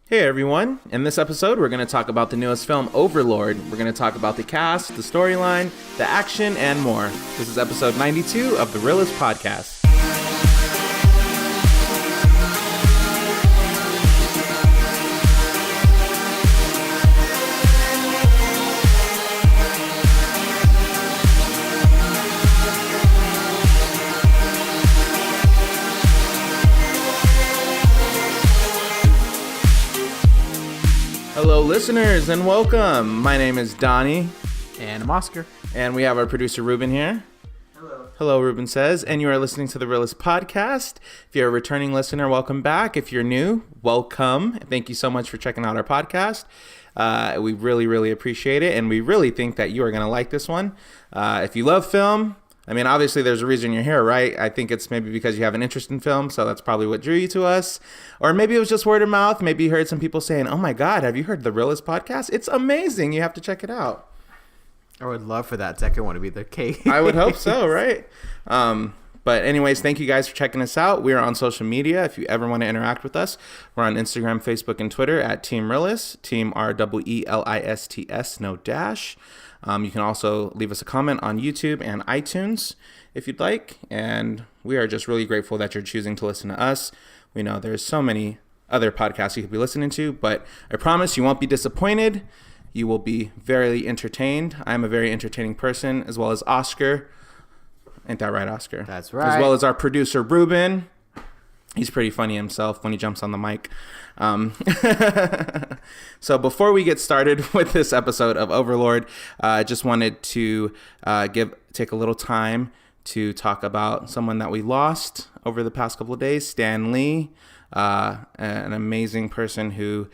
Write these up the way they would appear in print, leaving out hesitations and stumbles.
Hey everyone, in this episode we're going to talk about the newest film, Overlord. We're going to talk about the cast, the storyline, the action, and more. This is episode 92 of the Reel-ists podcast. Hello listeners and welcome. My name is Donnie. And I'm Oscar. And we have our producer Ruben here. Hello. Hello, Ruben says. And you are listening to the Reel-ists podcast. If you're a returning listener, welcome back. If you're new, welcome. Thank you so much for checking out our podcast. We really appreciate it. And we really think that you are going to like this one. If you love film, I mean, obviously there's a reason you're here, right? I think it's maybe because you have an interest in film, so that's probably what drew you to us. Or maybe it was just word of mouth. Maybe you heard some people saying, oh my God, have you heard the Reel-ists podcast? It's amazing. You have to check it out. I would love for that second one to be the case. I would hope so, right? But anyways, thank you guys for checking us out. We are on social media. If you ever want to interact with us, we're on Instagram, Facebook, and Twitter at Team Reel-ists, Team REELISTS, no dash. You can also leave us a comment on YouTube and iTunes if you'd like. And we are just really grateful that you're choosing to listen to us. We know there's so many other podcasts you could be listening to, but I promise you won't be disappointed. You will be very entertained. I'm a very entertaining person, as well as Oscar. Ain't that right, Oscar? That's right. As well as our producer, Ruben. He's pretty funny himself when he jumps on the mic. So before we get started with this episode of Overlord, I just wanted to take a little time to talk about someone that we lost over the past couple of days, Stan Lee, an amazing person who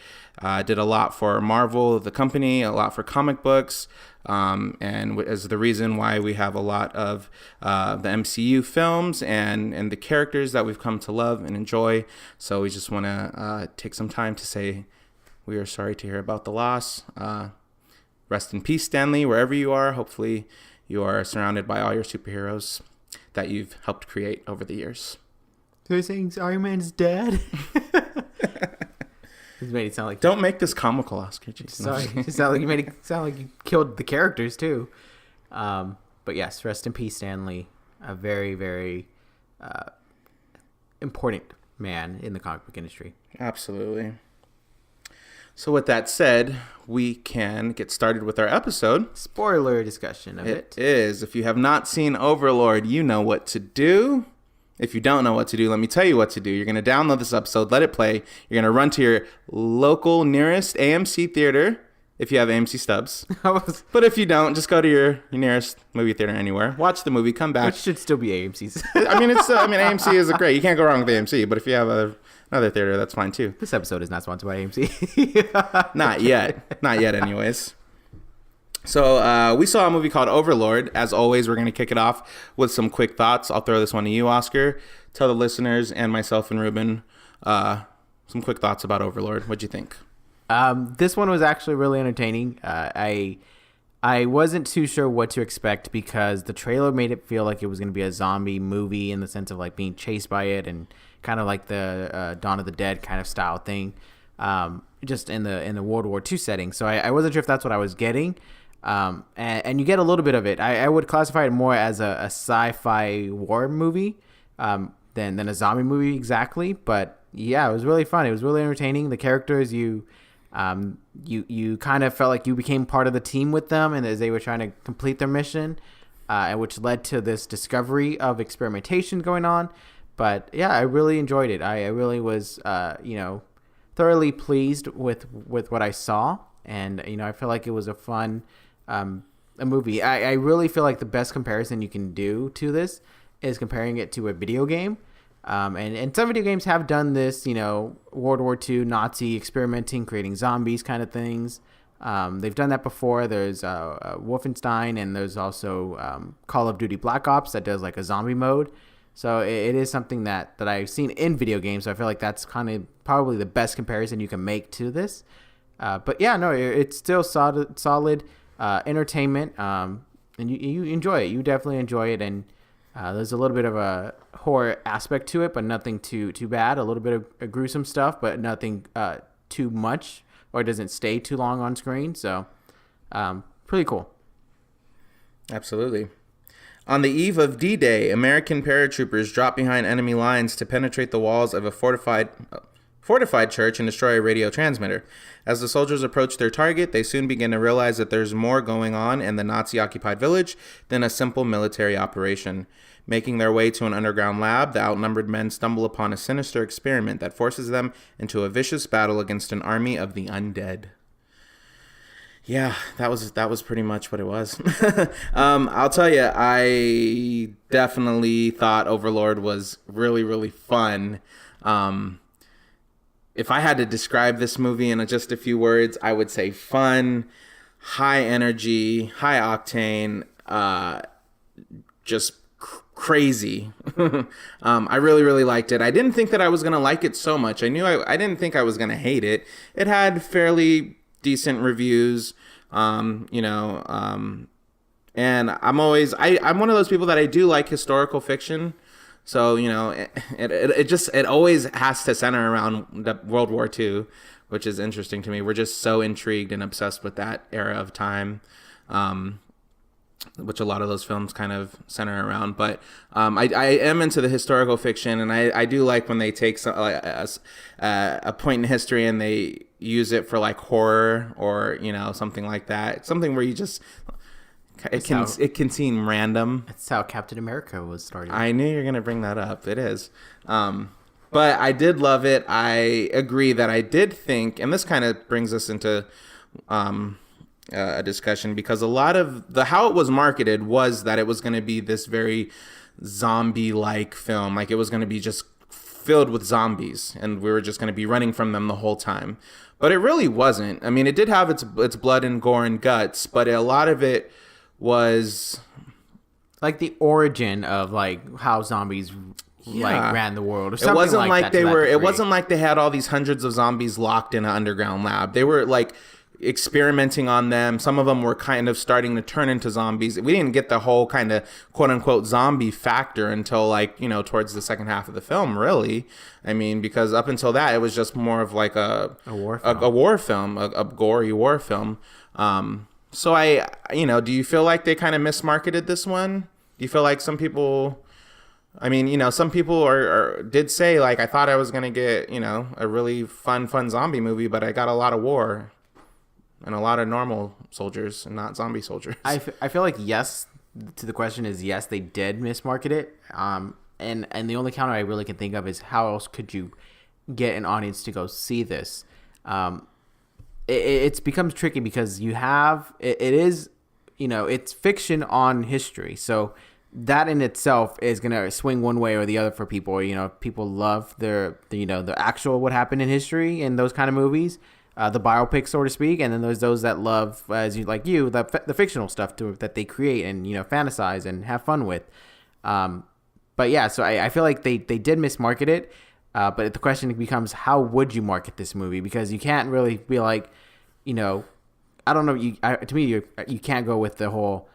did a lot for Marvel, the company, a lot for comic books, and is the reason why we have a lot of the MCU films and the characters that we've come to love and enjoy. So we just want to take some time to say we are sorry to hear about the loss. Rest in peace, Stan Lee, wherever you are. Hopefully you are surrounded by all your superheroes that you've helped create over the years. So you're saying Iron Man's dead? This made it sound like... Don't make this comical, Oscar. Jeez. Sorry. You made it sound like you killed the characters, too. But yes, rest in peace, Stan Lee. A very important man in the comic book industry. Absolutely. So with that said, we can get started with our episode. Spoiler discussion of it. It is. If you have not seen Overlord, you know what to do. If you don't know what to do, let me tell you what to do. You're going to download this episode, let it play. You're going to run to your local nearest AMC theater if you have AMC stubs. But if you don't, just go to your nearest movie theater anywhere. Watch the movie, come back. Which should still be AMC's. AMC is great. You can't go wrong with AMC, but if you have another theater, that's fine too. This episode is not sponsored by AMC. Not yet. Not yet anyways. So we saw a movie called Overlord. As always, we're going to kick it off with some quick thoughts. I'll throw this one to you, Oscar. Tell the listeners and myself and Ruben some quick thoughts about Overlord. What'd you think? This one was actually really entertaining. I wasn't too sure what to expect because the trailer made it feel like it was going to be a zombie movie in the sense of like being chased by it and kind of like the Dawn of the Dead kind of style thing, just in the World War II setting. So I wasn't sure if that's what I was getting. And you get a little bit of it. I would classify it more as a sci-fi war movie than a zombie movie exactly. But yeah, it was really fun. It was really entertaining. The characters, you kind of felt like you became part of the team with them, and as they were trying to complete their mission, which led to this discovery of experimentation going on. But yeah, I really enjoyed it. I really was, thoroughly pleased with what I saw, and I feel like it was a fun a movie. I really feel like the best comparison you can do to this is comparing it to a video game. And some video games have done this, World War II, Nazi experimenting, creating zombies kind of things. They've done that before. There's Wolfenstein, and there's also Call of Duty Black Ops that does like a zombie mode. So it is something that I've seen in video games. So I feel like that's kind of probably the best comparison you can make to this. But yeah, no, it's still solid entertainment, and you enjoy it. You definitely enjoy it, and there's a little bit of a horror aspect to it, but nothing too bad. A little bit of gruesome stuff, but nothing too much or doesn't stay too long on screen. So pretty cool. Absolutely. On the eve of D-Day, American paratroopers drop behind enemy lines to penetrate the walls of a fortified church and destroy a radio transmitter. As the soldiers approach their target, they soon begin to realize that there's more going on in the Nazi-occupied village than a simple military operation. Making their way to an underground lab, the outnumbered men stumble upon a sinister experiment that forces them into a vicious battle against an army of the undead. Yeah, that was pretty much what it was. I'll tell you, I definitely thought Overlord was really, really fun. If I had to describe this movie in just a few words, I would say fun, high energy, high octane, just crazy. I really, really liked it. I didn't think that I was going to like it so much. I didn't think I was going to hate it. It had fairly decent reviews, and I'm one of those people that I do like historical fiction. So, it always has to center around World War II, which is interesting to me. We're just so intrigued and obsessed with that era of time, which a lot of those films kind of center around. But I am into the historical fiction, and I do like when they take a point in history and they use it for like horror or something like that. Something where you just it can seem random. That's how Captain America was started. I knew you were gonna bring that up. It is. But I did love it. I agree that I did think, and this kind of brings us into a discussion, because a lot of how it was marketed was that it was going to be this very zombie-like film. Like, it was going to be just filled with zombies, and we were just going to be running from them the whole time. But it really wasn't. I mean, it did have its blood and gore and guts, but a lot of it was like the origin of like how zombies ran the world, or something. It wasn't like they were. It wasn't like they had all these hundreds of zombies locked in an underground lab. They were like experimenting on them. Some of them were kind of starting to turn into zombies. We didn't get the whole kind of quote unquote zombie factor until towards the second half of the film, really. I mean, because up until that, it was just more of like a war film, a gory war film. So do you feel like they kind of mismarketed this one? Do you feel like some people, some people did say, like, I thought I was going to get, a really fun zombie movie, but I got a lot of war and a lot of normal soldiers and not zombie soldiers. I feel like yes to the question is yes, they did mismarket it. And the only counter I really can think of is how else could you get an audience to go see this? It becomes tricky because you have it is it's fiction on history, so that in itself is gonna swing one way or the other for people. People love the actual what happened in history in those kind of movies, the biopics, so to speak, and then there's those that love, the fictional stuff that they create and fantasize and have fun with. But yeah, so I feel like they did mismarket it. But the question becomes, how would you market this movie? Because you can't really be like, I don't know. To me, you can't go with the whole,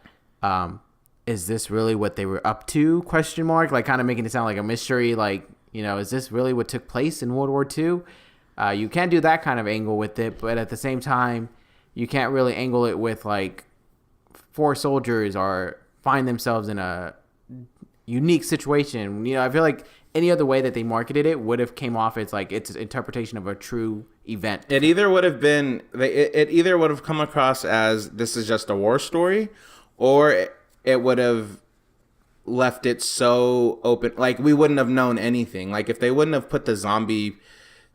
is this really what they were up to? Question mark, like kind of making it sound like a mystery. Like, is this really what took place in World War II? You can't do that kind of angle with it. But at the same time, you can't really angle it with like 4 soldiers or find themselves in a unique situation. I feel like any other way that they marketed it would have came off as like its interpretation of a true event. It either would have come across as this is just a war story, or it would have left it so open, like we wouldn't have known anything. Like if they wouldn't have put the zombie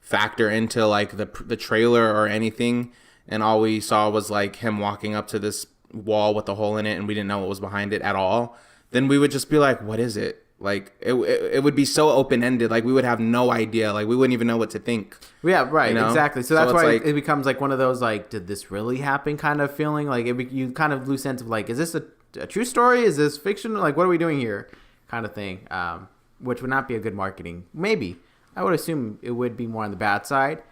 factor into like the trailer or anything, and all we saw was like him walking up to this wall with a hole in it, and we didn't know what was behind it at all, then we would just be like, what is it? Like it would be so open-ended. Like we would have no idea. Like we wouldn't even know what to think. Yeah, right. Exactly. So that's why it becomes like one of those like, did this really happen kind of feeling. Like you kind of lose sense of like, is this a true story? Is this fiction? Like, what are we doing here? Kind of thing. Which would not be a good marketing. Maybe. I would assume it would be more on the bad side,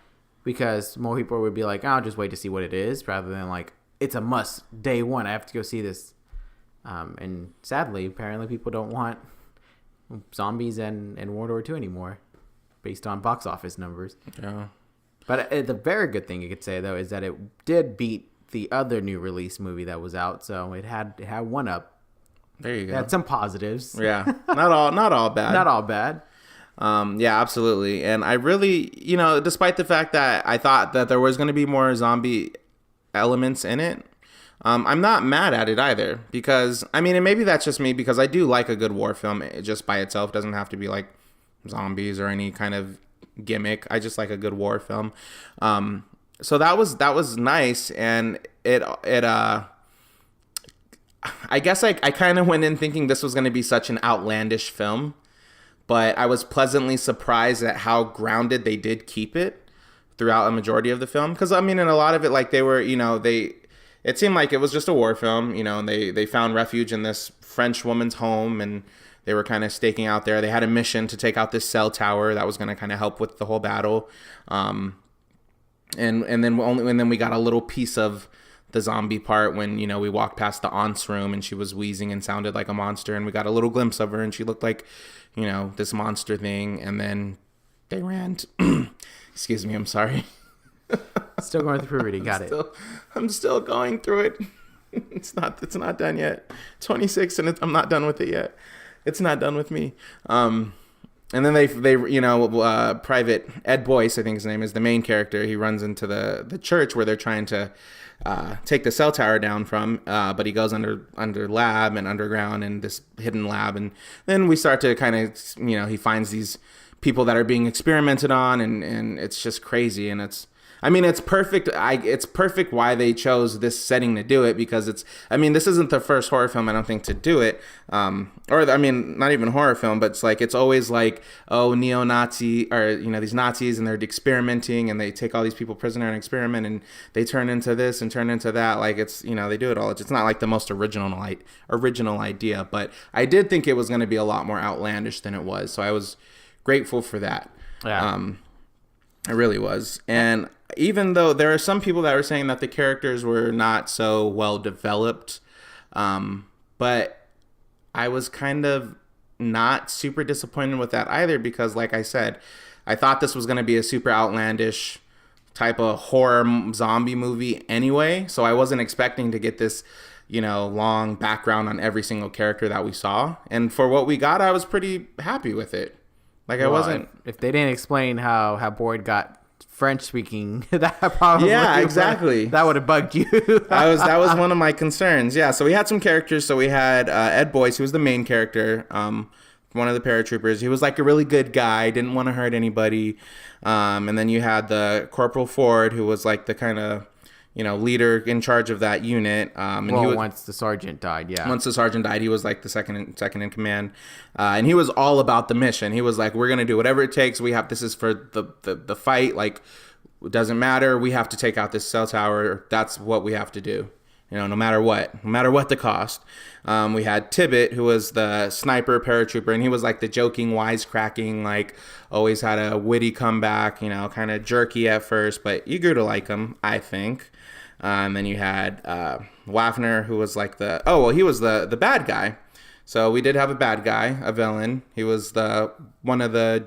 because more people would be like, I'll just wait to see what it is, rather than like, it's a must. Day one, I have to go see this. And sadly, apparently people don't want zombies and World War II anymore, based on box office numbers. Yeah. But the very good thing you could say though is that it did beat the other new release movie that was out, so it had one up. There you go. It had some positives. Yeah, not all bad. Not all bad. Yeah, absolutely. And I really, despite the fact that I thought that there was going to be more zombie elements in it, I'm not mad at it either, because I mean, and maybe that's just me, because I do like a good war film just by itself. It doesn't have to be like zombies or any kind of gimmick. I just like a good war film. So that was nice, and it I guess I kind of went in thinking this was going to be such an outlandish film, but I was pleasantly surprised at how grounded they did keep it throughout a majority of the film. Because I mean, in a lot of it, like they were, it seemed like it was just a war film, and they found refuge in this French woman's home, and they were kind of staking out there. They had a mission to take out this cell tower that was going to kind of help with the whole battle. And then we got a little piece of the zombie part when, we walked past the aunt's room and she was wheezing and sounded like a monster, and we got a little glimpse of her and she looked like, this monster thing. And then they ran. Excuse me, I'm sorry. Still going through puberty. Got it. I'm still going through it. It's not done yet. 26 and I'm not done with it yet. It's not done with me. And then they Private Ed Boyce, I think his name is, the main character. He runs into the church where they're trying to take the cell tower down from, but he goes under lab and underground in this hidden lab. And then we start to kind of, he finds these people that are being experimented on, and it's just crazy. And it's perfect. It's perfect why they chose this setting to do it, because this isn't the first horror film, I don't think, to do it. Not even horror film, but it's always like, oh, neo-Nazi, or, these Nazis, and they're experimenting, and they take all these people prisoner and experiment, and they turn into this and turn into that. Like, it's, they do it all. It's not like the most original idea, but I did think it was going to be a lot more outlandish than it was. So I was grateful for that. Yeah. It really was. And even though there are some people that were saying that the characters were not so well developed, but I was kind of not super disappointed with that either, because like I said, I thought this was going to be a super outlandish type of horror zombie movie anyway. So I wasn't expecting to get this, long background on every single character that we saw. And for what we got, I was pretty happy with it. Like, I wasn't. If they didn't explain how Boyd got French speaking, that probably exactly that would have bugged you. That was one of my concerns. Yeah, so we had some characters. So we had Ed Boyce, who was the main character, one of the paratroopers. He was like a really good guy, didn't want to hurt anybody. And then you had the Corporal Ford, who was like the kind of leader in charge of that unit. And once the sergeant died, yeah. Once the sergeant died, he was like the second in command. And he was all about the mission. He was like, we're going to do whatever it takes. This is for the fight. Like, it doesn't matter. We have to take out this cell tower. That's what we have to do. No matter what the cost. We had Tibbet, who was the sniper paratrooper, and he was like the joking, wisecracking, like always had a witty comeback, kind of jerky at first, but you grew to like him, I think. And then you had Waffner, who was like he was the bad guy. So we did have a bad guy, a villain. He was one of the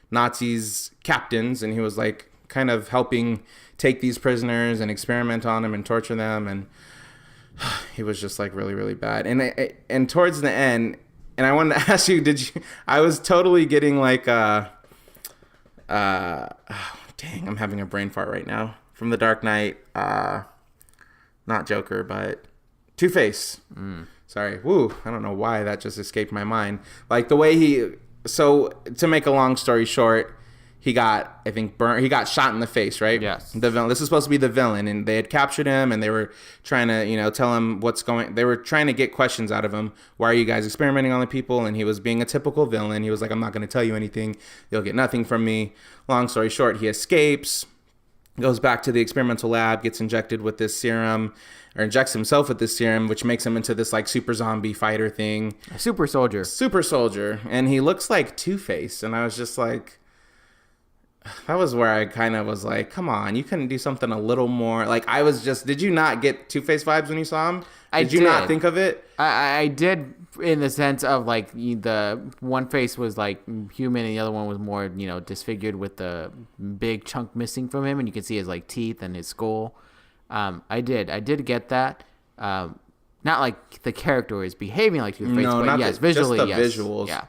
Nazis' captains, and he was like kind of helping take these prisoners and experiment on them and torture them, and he was just like really, really bad. And towards the end, and I wanted to ask you, I was totally getting like dang, I'm having a brain fart right now. From The Dark Knight, not Joker, but Two-Face. Sorry. Woo. I don't know why that just escaped my mind. Like the way so to make a long story short, he got, I think, burnt. He got shot in the face, right? Yes. The villain. This is supposed to be the villain, and they had captured him, and they were trying to, tell him what's going. They were trying to get questions out of him. Why are you guys experimenting on the people? And he was being a typical villain. He was like, I'm not going to tell you anything. You'll get nothing from me. Long story short, he escapes, goes back to the experimental lab, gets injected with this serum, or injects himself with this serum, which makes him into this like super zombie fighter thing. A super soldier. And he looks like Two-Face, and I was just like, That was where I kind of was like, come on, you couldn't do something a little more. Like, I was just, did you not get Two-Face vibes when you saw him? Did you not think of it? I did, in the sense of, like, the one face was, like, human and the other one was more, disfigured with the big chunk missing from him, and you can see his, like, teeth and his skull. I did get that. Not like the character is behaving like Two-Face, No, but not yes, visually, just the yes. visuals. Yeah.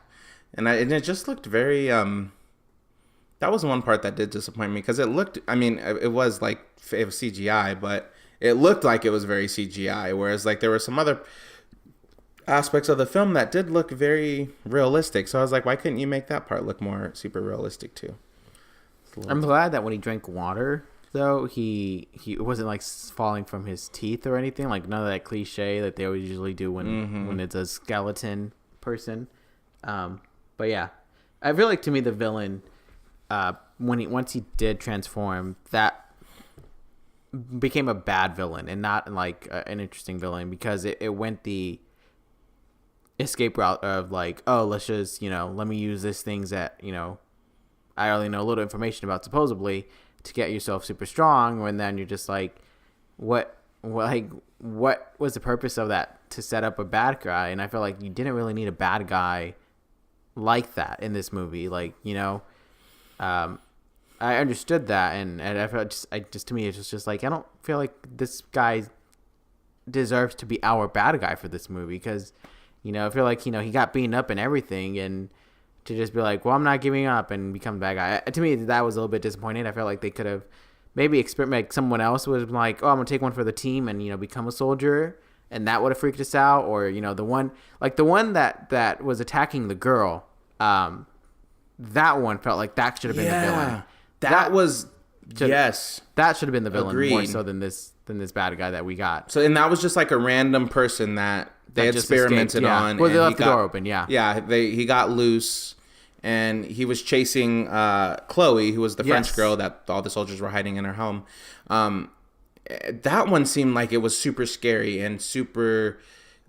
And it just looked very, that was one part that did disappoint me, because it looked, I mean, it was like, it was CGI, but it looked like it was very CGI, whereas like there were some other aspects of the film that did look very realistic. So I was like, why couldn't you make that part look more super realistic too? I'm glad that when he drank water, though, he wasn't like falling from his teeth or anything, like none of that cliche that they always usually do when it's a skeleton person. But yeah, I feel like, to me, the villain, once he did transform, that became a bad villain and not like an interesting villain, because it went the escape route of like, oh, let's just, let me use these things that, I only know a little information about, supposedly, to get yourself super strong. And then you're just like, what was the purpose of that? To set up a bad guy? And I feel like you didn't really need a bad guy like that in this movie. Like, I understood that, and I felt to me, it's just like, I don't feel like this guy deserves to be our bad guy for this movie, because, I feel like, he got beaten up and everything, and to just be like, well, I'm not giving up and become a bad guy. To me, that was a little bit disappointing. I felt like they could have maybe like someone else was like, oh, I'm gonna take one for the team and, become a soldier, and that would have freaked us out. Or, the one that was attacking the girl, that one felt like that should have been the villain. That should have been the villain. Agreed. More so than this bad guy that we got. So, and that was just like a random person that they experimented on. Well, they left the door open. Yeah. Yeah. He got loose, and he was chasing Chloe, who was the French girl that all the soldiers were hiding in her home. That one seemed like it was super scary and super,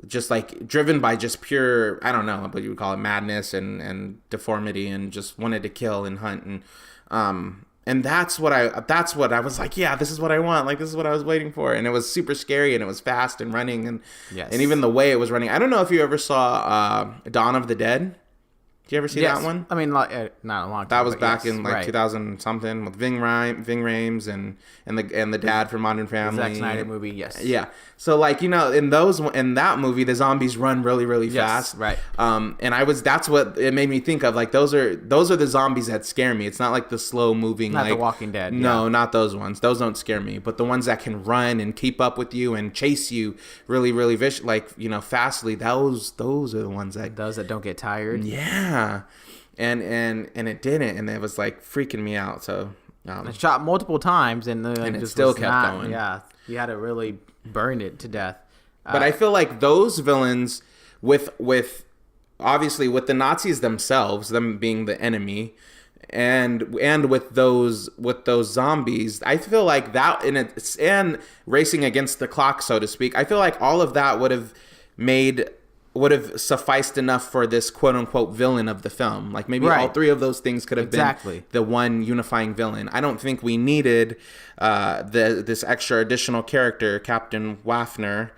just like driven by just pure, I don't know what you would call it, madness and deformity, and just wanted to kill and hunt. And that's what I was like, yeah, this is what I want. Like, this is what I was waiting for. And it was super scary, and it was fast and running, and even the way it was running. I don't know if you ever saw Dawn of the Dead. Did you ever see that one? I mean, not a long time. That was back in like 2000 something with Ving Rhames and the dad from Modern Family. Zack Snyder movie, yes. Yeah. So like, in that movie, the zombies run really, really fast. Right. And that's what it made me think of. Like, those are the zombies that scare me. It's not like the slow moving, not like The Walking Dead. No, not those ones. Those don't scare me. But the ones that can run and keep up with you and chase you really, really fastly. Those are the ones that don't get tired. Yeah. And it didn't, and it was like freaking me out. So it shot multiple times, and it just still kept going. Yeah, you had to really burn it to death. But I feel like those villains, with obviously with the Nazis themselves, them being the enemy, and with those zombies, I feel like that and racing against the clock, so to speak. I feel like all of that would have sufficed enough for this quote-unquote villain of the film. Like, maybe all three of those things could have been the one unifying villain. I don't think we needed this extra additional character, Captain Waffner.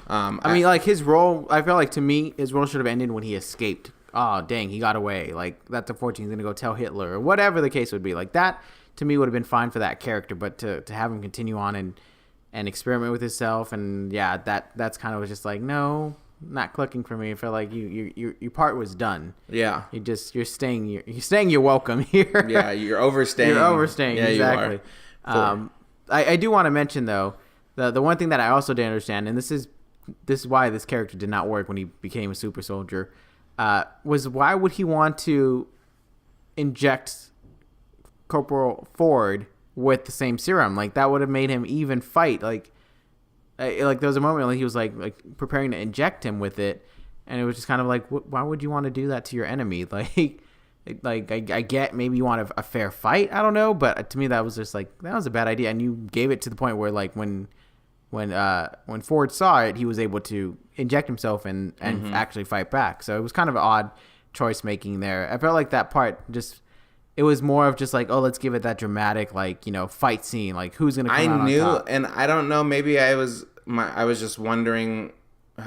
I mean, like, his role, I feel like, to me, his role should have ended when he escaped. Oh, dang, he got away. Like, that's unfortunate. He's going to go tell Hitler, or whatever the case would be. Like, that, to me, would have been fine for that character. But to have him continue on and experiment with himself, and, yeah, that's kind of was just like, no, not clicking for me. I feel like your part was done. Yeah. You're staying your welcome here. Yeah, you're overstaying. Yeah, exactly. You are. I do want to mention, though, the one thing that I also didn't understand, and this is why this character did not work when he became a super soldier, was why would he want to inject Corporal Ford with the same serum? Like, that would have made him even fight. Like there was a moment when he was like preparing to inject him with it, and it was just kind of like, why would you want to do that to your enemy? Like I get maybe you want a fair fight, I don't know, but to me that was just like, that was a bad idea. And you gave it to the point where, like, when Ford saw it, he was able to inject himself and actually fight back. So it was kind of an odd choice making there. I felt like that part just, It was more of just like, oh, let's give it that dramatic, like, fight scene. Like, who's gonna come out on top? And I don't know. Maybe I was just wondering,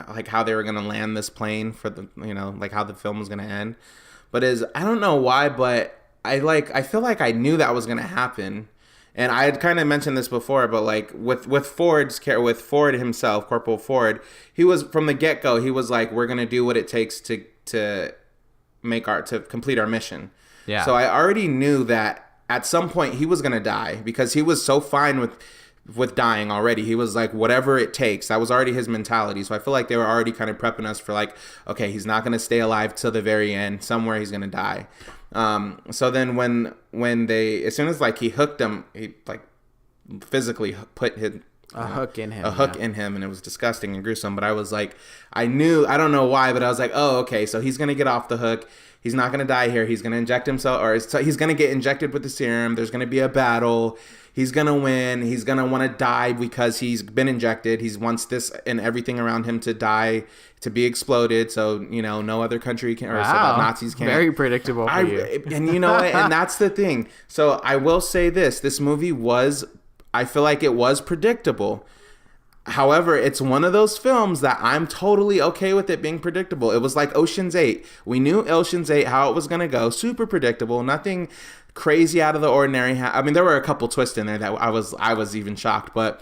like, how they were gonna land this plane for the, like how the film was gonna end. But I don't know why, but I feel like I knew that was gonna happen. And I had kind of mentioned this before, but like with Ford himself, Corporal Ford, he was from the get go. He was like, we're gonna do what it takes to complete our mission. Yeah. So I already knew that at some point he was gonna die because he was so fine with dying already. He was like, whatever it takes. That was already his mentality. So I feel like they were already kind of prepping us for like, okay, he's not gonna stay alive till the very end. Somewhere he's gonna die. So then when as soon as like he hooked him, he like physically put a hook in him, and it was disgusting and gruesome. But I was like, I don't know why, but I was like, oh, okay, so he's gonna get off the hook. He's not gonna die here. He's gonna inject himself, or he's gonna get injected with the serum. There's gonna be a battle. He's gonna win. He's gonna want to die because he's been injected. He wants this and everything around him to die, to be exploded. So no other country can, or so Nazis can't. Very predictable for you. And and that's the thing. So I will say this movie I feel like it was predictable. However, it's one of those films that I'm totally okay with it being predictable. It was like Ocean's 8. We knew Ocean's 8 how it was gonna go. Super predictable. Nothing crazy out of the ordinary. I mean, there were a couple twists in there that I was even shocked, but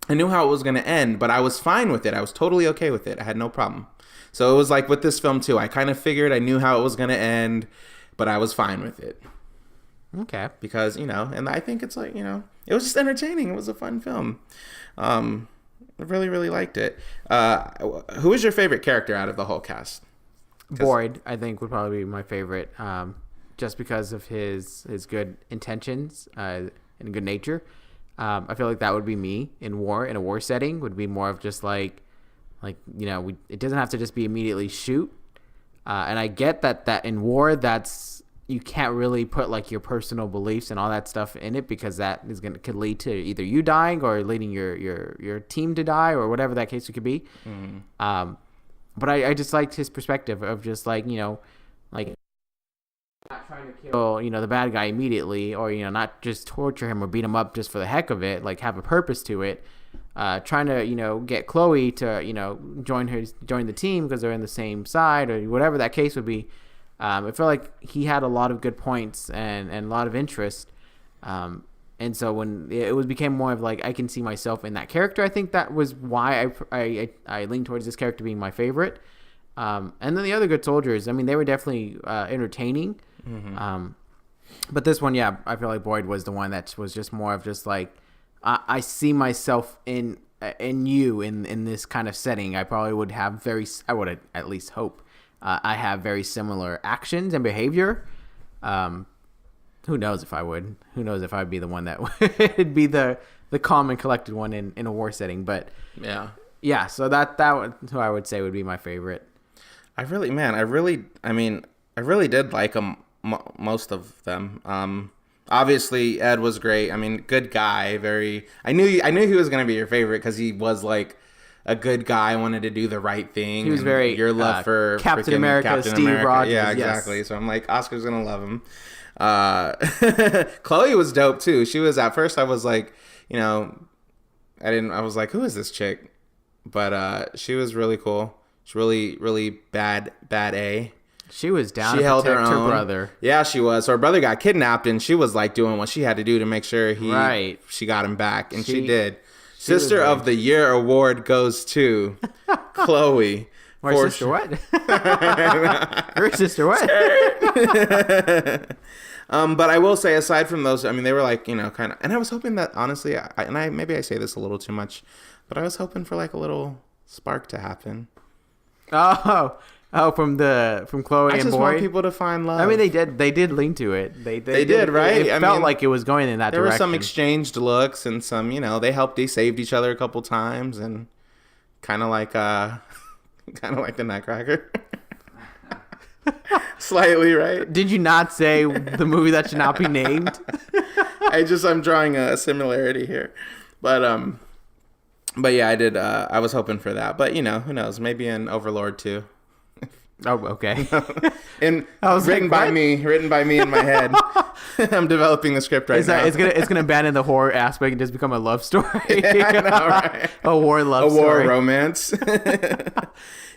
I knew how it was going to end, but I was fine with it. I was totally okay with it. I had no problem. So it was like with this film too. I kind of figured, I knew how it was going to end, but I was fine with it. Okay. Because, and I think it's like, it was just entertaining. It was a fun film. I really, really liked it. Who was your favorite character out of the whole cast? Boyd, I think, would probably be my favorite. Just because of his good intentions and good nature. I feel like that would be me in a war setting, would be more of just like it doesn't have to just be immediately shoot. And I get that in war, you can't really put like your personal beliefs and all that stuff in it, because that could lead to either you dying or leading your team to die, or whatever that case it could be. But I just liked his perspective of just like, like, not trying to kill, the bad guy immediately, or, not just torture him or beat him up just for the heck of it, like have a purpose to it. Trying to, get Chloe to, join the team because they're in the same side, or whatever that case would be. I feel like he had a lot of good points and a lot of interest. And so when became more of like, I can see myself in that character, I think that was why I leaned towards this character being my favorite. And then the other good soldiers, I mean, they were definitely entertaining. Mm-hmm. But this one, yeah, I feel like Boyd was the one that was just more of just like, I see myself in you in this kind of setting. I probably would have I would at least hope I have very similar actions and behavior. Who knows if I would? Who knows if I'd be the one that would be the calm and collected one in a war setting? But yeah. So that who I would say would be my favorite. I really did like them, most of them. Obviously Ed was great. I mean, good guy. I knew he was gonna be your favorite because he was like a good guy, wanted to do the right thing. He was very your love for Captain America, Steve Rogers. Yeah, exactly. Yes. So I'm like, Oscar's gonna love him. Chloe was dope too. She was, at first I was like, I was like, who is this chick? But she was really cool. She's really, really bad A. She was down to protect her brother. Yeah, she was. So her brother got kidnapped, and she was like doing what she had to do to make sure she got him back, and she did. Sister of the Year award goes to Chloe. My sister what? Her sister what? But I will say, aside from those, I mean, they were like, kind of, and I was hoping that, honestly, maybe I say this a little too much, but I was hoping for like a little spark to happen. From Chloe and Boyd. I just want people to find love. I mean, they did lean to it. They did, right? It felt like it was going in that direction. There were some exchanged looks and some, they saved each other a couple times, and kind of like the Nutcracker. Slightly, right? Did you not say the movie that should not be named? I'm drawing a similarity here, but yeah, I did. I was hoping for that, but who knows? Maybe in Overlord too. Oh, okay. And I was written like, by what? me, written by me in my head. I'm developing the script right now. It's gonna abandon the horror aspect and just become a love story. I know, right? A war love A war story. romance.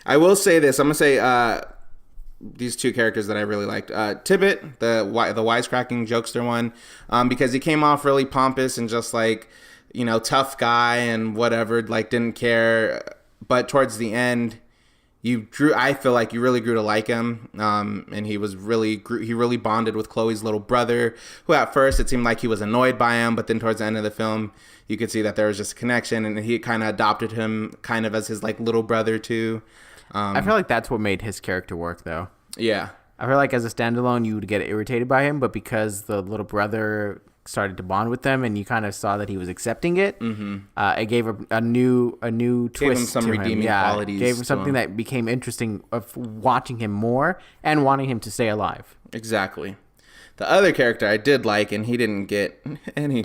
I will say this. I'm gonna say these two characters that I really liked. Tibbet, the wisecracking jokester one, because he came off really pompous and just like, you know, tough guy and whatever, like didn't care. But towards the end, I feel like you really grew to like him, and he really bonded with Chloe's little brother, who at first it seemed like he was annoyed by him, but then towards the end of the film, you could see that there was just a connection, and he kind of adopted him kind of as his like little brother too. I feel like that's what made his character work, though. Yeah. I feel like as a standalone, you would get irritated by him, but because the little brother started to bond with them, and you kind of saw that he was accepting it, it gave a new twist. Gave him some to redeeming him. qualities. Gave him something that became interesting of watching him more and wanting him to stay alive. Exactly. The other character I did like, and he didn't get any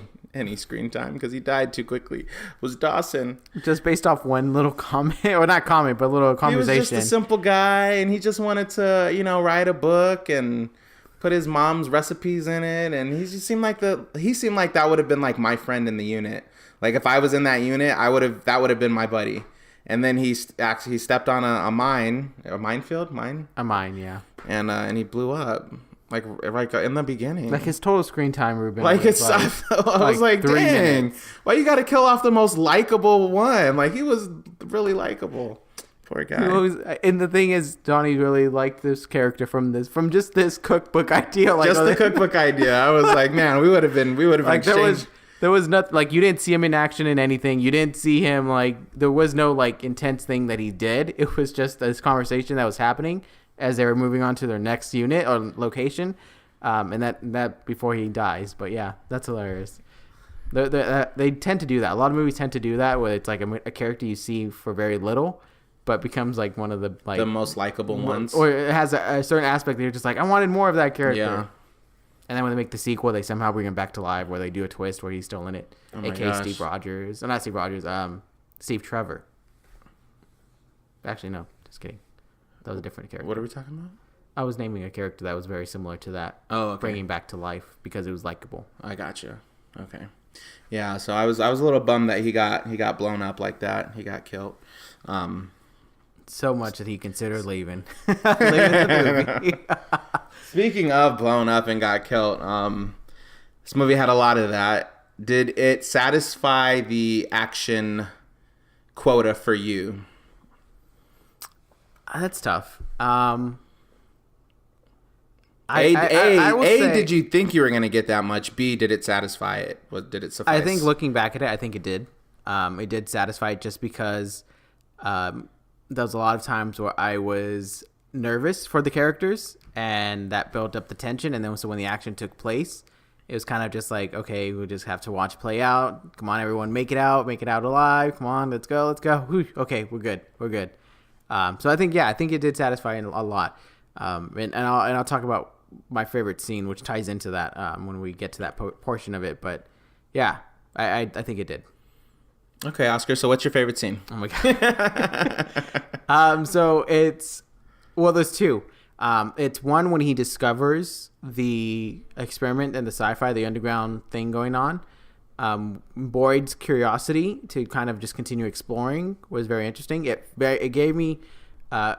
screen time because he died too quickly, was Dawson. Just based off one little comment, or not comment, but a little conversation. He was just a simple guy, and he just wanted to, you know, write a book and put his mom's recipes in it, and he seemed like that would have been like my friend in the unit. Like if I was in that unit, that would have been my buddy. And then he stepped on a minefield, yeah. And he blew up. Like in the beginning. Like his total screen time, Ruben. Like I was like, 3 dang, minutes. why you got to kill off the most likable one? Like he was really likable. Poor guy. And the thing is, Donnie really liked this character from just this cookbook idea. Like, Just the cookbook idea. I was like, man, we would have been like exchanged. there was nothing, like you didn't see him in action in anything. You didn't see him like there was no like intense thing that he did. It was just this conversation that was happening as they were moving on to their next unit or location, and that before he dies. But yeah, that's hilarious. They tend to do that. A lot of movies tend to do that, where it's like a character you see for very little, but becomes like one of the like the most likable ones, or it has a certain aspect that you're just like, I wanted more of that character. Yeah. And then when they make the sequel, they somehow bring him back to life, where they do a twist where he's still in it. Oh my A.K.A. gosh. Steve Rogers. Not Steve Rogers. Steve Trevor. Actually, no. Just kidding. That was a different character. What are we talking about? I was naming a character that was very similar to that. Oh, okay. Bringing back to life because it was likable. I gotcha. Okay. Yeah, so I was a little bummed that he got blown up like that. He got killed. So much that he considered leaving. Leaving the movie. Speaking of blown up and got killed, this movie had a lot of that. Did it satisfy the action quota for you? That's tough. Did you think you were going to get that much? B, did it satisfy it? Did it suffice? I think looking back at it, I think it did. It did satisfy it just because there was a lot of times where I was nervous for the characters, and that built up the tension. And then so when the action took place, it was kind of just like, okay, we'll just have to watch play out. Come on, everyone, make it out alive. Come on, let's go. Whew, okay, we're good. So I think it did satisfy a lot. And I'll talk about my favorite scene, which ties into that when we get to that portion of it. But yeah, I think it did. Okay, Oscar. So what's your favorite scene? Oh my god. So there's two. It's one when he discovers the experiment and the sci-fi, the underground thing going on. Boyd's curiosity to kind of just continue exploring was very interesting. It gave me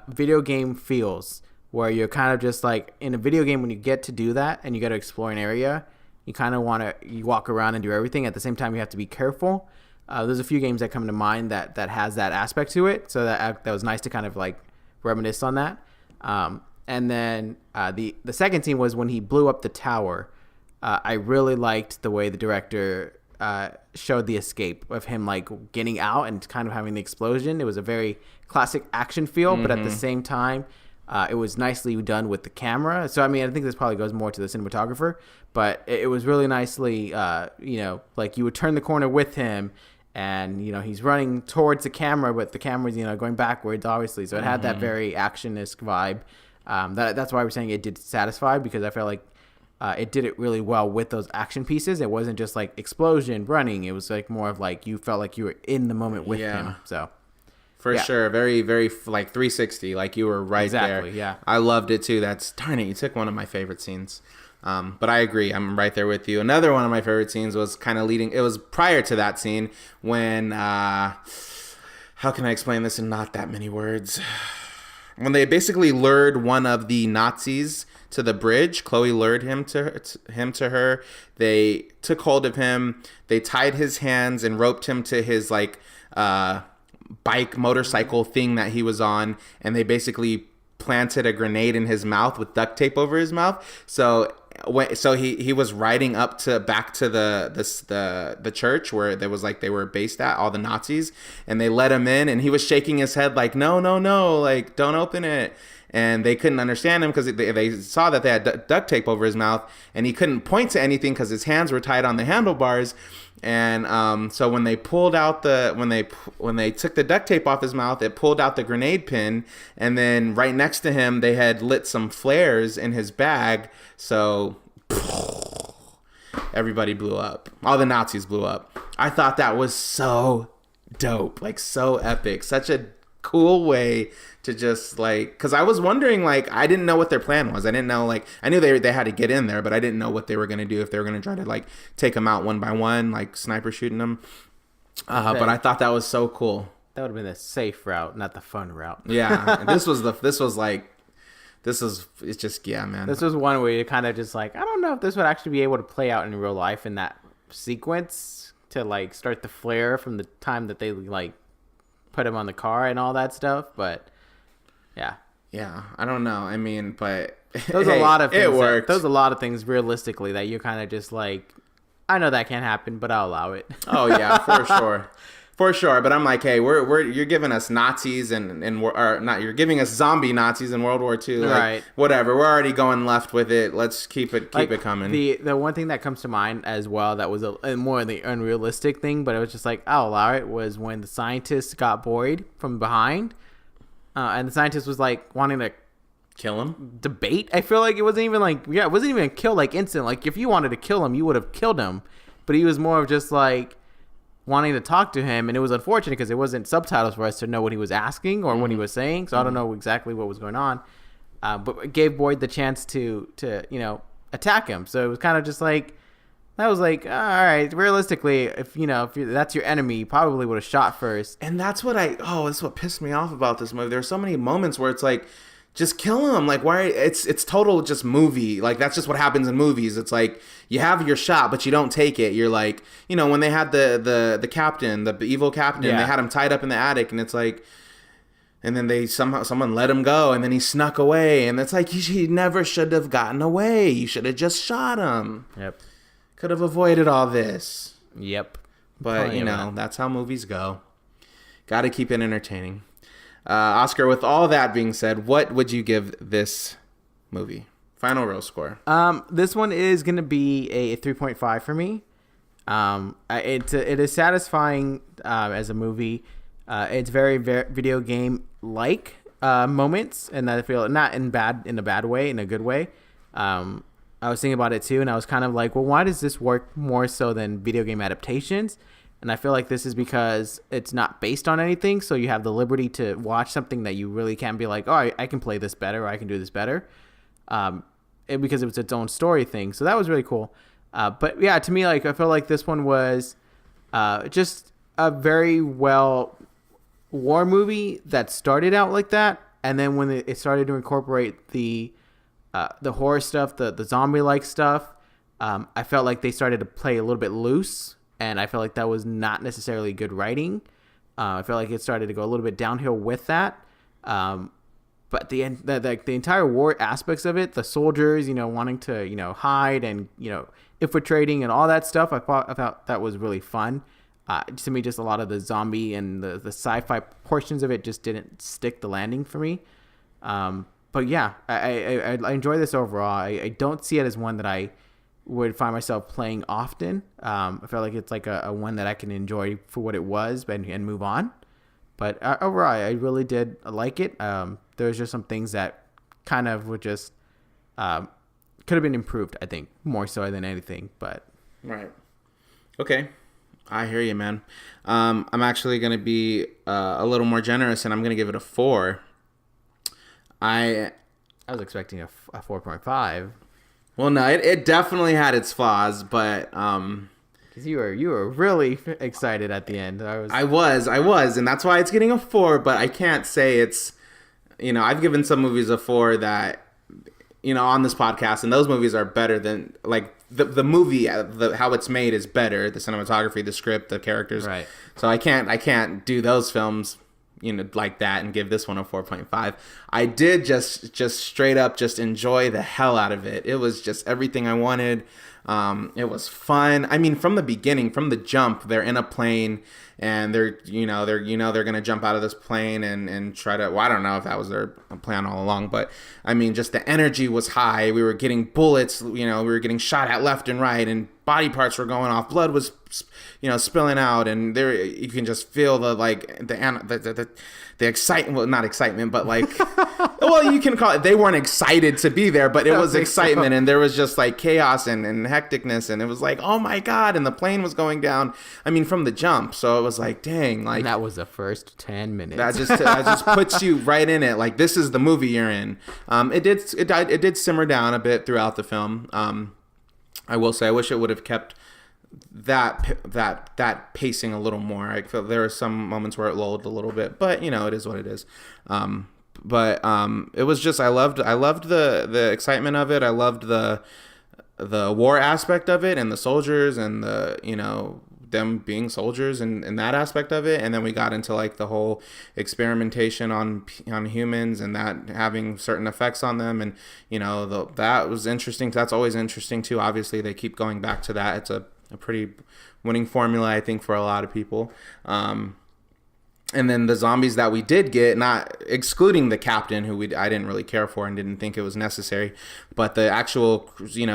video game feels, where you're kind of just like in a video game when you get to do that and you got to explore an area, you kind of you walk around and do everything. At the same time, you have to be careful. There's a few games that come to mind that has that aspect to it, so that was nice to kind of like reminisce on that. And then the second scene was when he blew up the tower. I really liked the way the director showed the escape of him like getting out and kind of having the explosion. It was a very classic action feel, but at the same time, it was nicely done with the camera. So I mean, I think this probably goes more to the cinematographer, but it was really nicely, like you would turn the corner with him, and he's running towards the camera, but the camera's going backwards, obviously. So it had that very action-esque vibe. That's why we're saying it did satisfy, because I felt like it did it really well with those action pieces. It wasn't just like explosion, running. It was like more of like you felt like you were in the moment with him. So For sure. Very, very, like 360. Like you were right there. Exactly, yeah. I loved it too. Darn it, you took one of my favorite scenes. But I agree. I'm right there with you. Another one of my favorite scenes was kind of it was prior to that scene when, how can I explain this in not that many words? When they basically lured one of the Nazis to the bridge, Chloe lured him to her. They took hold of him. They tied his hands and roped him to his motorcycle thing that he was on, and they basically planted a grenade in his mouth with duct tape over his mouth. So he was riding back to the church where there was they were based at, all the Nazis, and they let him in, and he was shaking his head like no, like don't open it. And they couldn't understand him because they saw that they had duct tape over his mouth, and he couldn't point to anything because his hands were tied on the handlebars. And so when they pulled out when they took the duct tape off his mouth, it pulled out the grenade pin, and then right next to him they had lit some flares in his bag. So everybody blew up. All the Nazis blew up. I thought that was so dope, so epic, such a cool way to just because I was wondering, I didn't know what their plan was. I didn't know, I knew they had to get in there, but I didn't know what they were going to do, if they were going to try to take them out one by one, sniper shooting them. But I thought that was so cool. That would have been the safe route, not the fun route. Yeah. It's just, yeah, man. This was one where you kind of just I don't know if this would actually be able to play out in real life in that sequence to start the flare from the time that they put him on the car and all that stuff, but yeah, I don't know. I mean, but there's a lot of things it worked. There's a lot of things realistically that you're kind of just I know that can't happen, but I'll allow it. Oh yeah, for sure. But I'm hey, you're giving us Nazis you're giving us zombie Nazis in World War II, right? Whatever. We're already going left with it. Let's keep it coming. The one thing that comes to mind as well that was a more of the unrealistic thing, but it was just I'll allow it, was when the scientist got Boyd from behind, and the scientist was wanting to kill him. Debate. I feel it wasn't even it wasn't even a kill instant. If you wanted to kill him, you would have killed him, but he was more of just wanting to talk to him, and it was unfortunate because it wasn't subtitles for us to know what he was asking or what he was saying, so I don't know exactly what was going on, but it gave Boyd the chance to attack him. So it was kind of just that was all right, realistically, if that's your enemy, you probably would have shot first. And that's what this is what pissed me off about this movie. There are so many moments where it's just kill him. Why? It's total just movie. That's just what happens in movies. It's you have your shot, but you don't take it. You're when they had the captain, the evil captain, they had him tied up in the attic, and it's and then someone let him go, and then he snuck away, and it's he never should have gotten away. You should have just shot him. Yep. Could have avoided all this. Yep. But that's how movies go. Got to keep it entertaining. Oscar, with all that being said, what would you give this movie? Final row score. This one is going to be a 3.5 for me. It is satisfying as a movie. It's very, very video game like moments, and I feel not in a bad way, in a good way. I was thinking about it too, and I was kind of well, why does this work more so than video game adaptations? And I feel this is because it's not based on anything, so you have the liberty to watch something that you really can be oh, I can play this better, or I can do this better, because it was its own story thing. So that was really cool. But yeah, to me, I feel this one was just a very well war movie that started out like that, and then when it started to incorporate the horror stuff, the zombie-like stuff, I felt they started to play a little bit loose. And I feel that was not necessarily good writing. I feel it started to go a little bit downhill with that. But the entire war aspects of it, the soldiers, wanting to, hide and, infiltrating and all that stuff, I thought that was really fun. To me, just a lot of the zombie and the sci-fi portions of it just didn't stick the landing for me. But yeah, I enjoy this overall. I don't see it as one that I would find myself playing often. I feel it's a one that I can enjoy for what it was and move on. But overall, I really did like it. There's just some things that kind of would just could have been improved, I think, more so than anything. But right. Okay. I hear you, man. I'm actually going to be a little more generous, and I'm going to give it a 4. I was expecting a 4.5. Well, no, it definitely had its flaws, but because you were really excited at the end. I was, and that's why it's getting a 4. But I can't say it's, I've given some movies a 4 that, on this podcast, and those movies are better than like the movie. How it's made is better. The cinematography, the script, the characters. Right. So I can't do those films, like that and give this one a 4.5. I did just straight up just enjoy the hell out of it. It was just everything I wanted. It was fun. I mean, from the beginning, from the jump, they're in a plane and they're going to jump out of this plane and try to, well, I don't know if that was their plan all along, but I mean, just the energy was high. We were getting bullets, we were getting shot at left and right, and body parts were going off. Blood was, spilling out, and there you can just feel the excitement. Well, not excitement, but like, well, you can call it. They weren't excited to be there, but it was excitement, and there was just like chaos and hecticness, and it was like, oh my god, and the plane was going down. I mean, from the jump, so it was like, dang, like, and that was the first 10 minutes. That just puts you right in it. Like, this is the movie you're in. It did simmer down a bit throughout the film. I will say, I wish it would have kept that pacing a little more. I felt there were some moments where it lulled a little bit, but it is what it is. But it was just, I loved the excitement of it. I loved the war aspect of it, and the soldiers, and the them being soldiers, and that aspect of it. And then we got into like the whole experimentation on humans, and that having certain effects on them, and that was interesting. That's always interesting too. Obviously, they keep going back to that. It's a pretty winning formula, I think, for a lot of people. And then the zombies that we did get, not excluding the captain, who I didn't really care for and didn't think it was necessary, but the actual,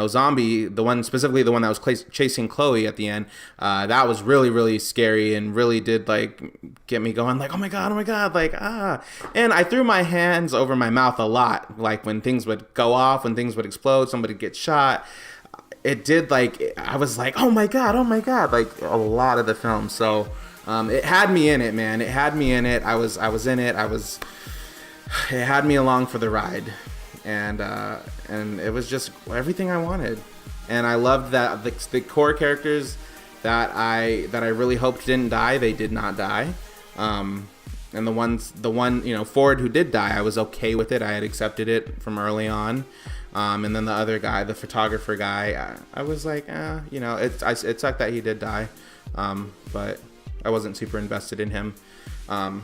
zombie, the one that was chasing Chloe at the end, that was really, really scary, and really did like get me going, like, oh my god, like, ah. And I threw my hands over my mouth a lot, like when things would go off, when things would explode, somebody get shot. It did, like, I was like, oh my god, like a lot of the film. So it had me in it, man. It had me in it. I was in it. It had me along for the ride, and it was just everything I wanted. And I loved that the core characters that I really hoped didn't die, they did not die. And the one Ford, who did die, I was okay with it. I had accepted it from early on. And then the other guy, the photographer guy, I was like, it sucked that he did die, but I wasn't super invested in him. And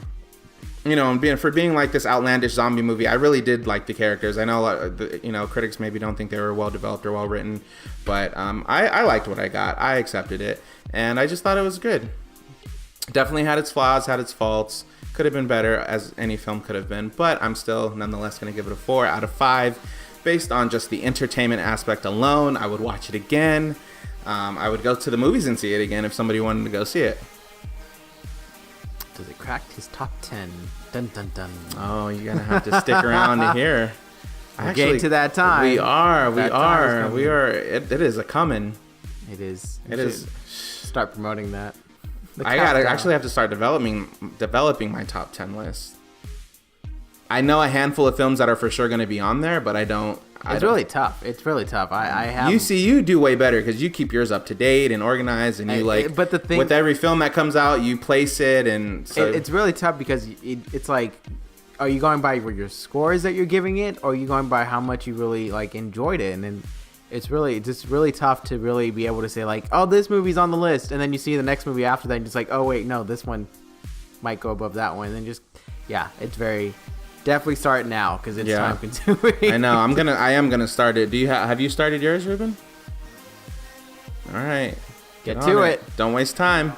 being like this outlandish zombie movie, I really did like the characters. I know, critics maybe don't think they were well developed or well written, but I liked what I got. I accepted it, and I just thought it was good. Definitely had its flaws, had its faults. Could have been better, as any film could have been, but I'm still nonetheless going to give it a 4 out of 5. Based on just the entertainment aspect alone, I would watch it again. I would go to the movies and see it again if somebody wanted to go see it. Does it crack his top 10? Dun dun dun. Oh, you're gonna have to stick around to hear. We're getting to that time. We are. It is a coming. It is. It is. Start promoting that. I gotta actually have to start developing my top 10 list. I know a handful of films that are for sure going to be on there, but I don't. It's really tough. I have. You do way better because you keep yours up to date and organized, and you But the thing with every film that comes out, you place it, and so it's really tough because it's like, are you going by your scores that you're giving it, or are you going by how much you really like enjoyed it? And then it's just really tough to really be able to say like, oh, this movie's on the list, and then you see the next movie after that, and it's like, oh wait, no, this one might go above that one, and then it's very. Definitely start now because it's time consuming. I know. I am gonna start it. Have you started yours, Ruben? All right. Get to it. Don't waste time.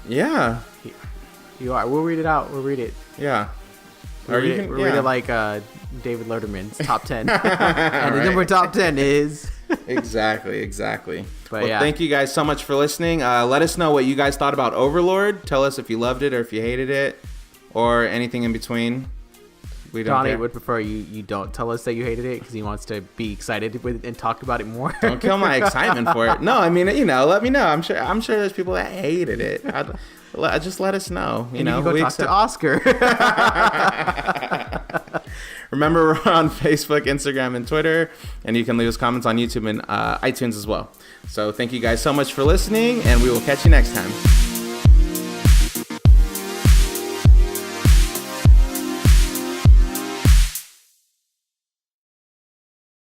Yeah. You are. We'll read it out. We'll read it. Yeah. We'll read it like David Letterman's top 10. And the number top 10 is. Exactly. But yeah. Thank you guys so much for listening. Let us know what you guys thought about Overlord. Tell us if you loved it or if you hated it or anything in between. We don't Donnie care. would prefer you don't tell us that you hated it because he wants to be excited with and talk about it more. Don't kill my excitement for it. No, I mean, let me know. I'm sure there's people that hated it. Just let us know. You can go talk to Oscar. Remember, we're on Facebook, Instagram, and Twitter, and you can leave us comments on YouTube and iTunes as well. So thank you guys so much for listening, and we will catch you next time.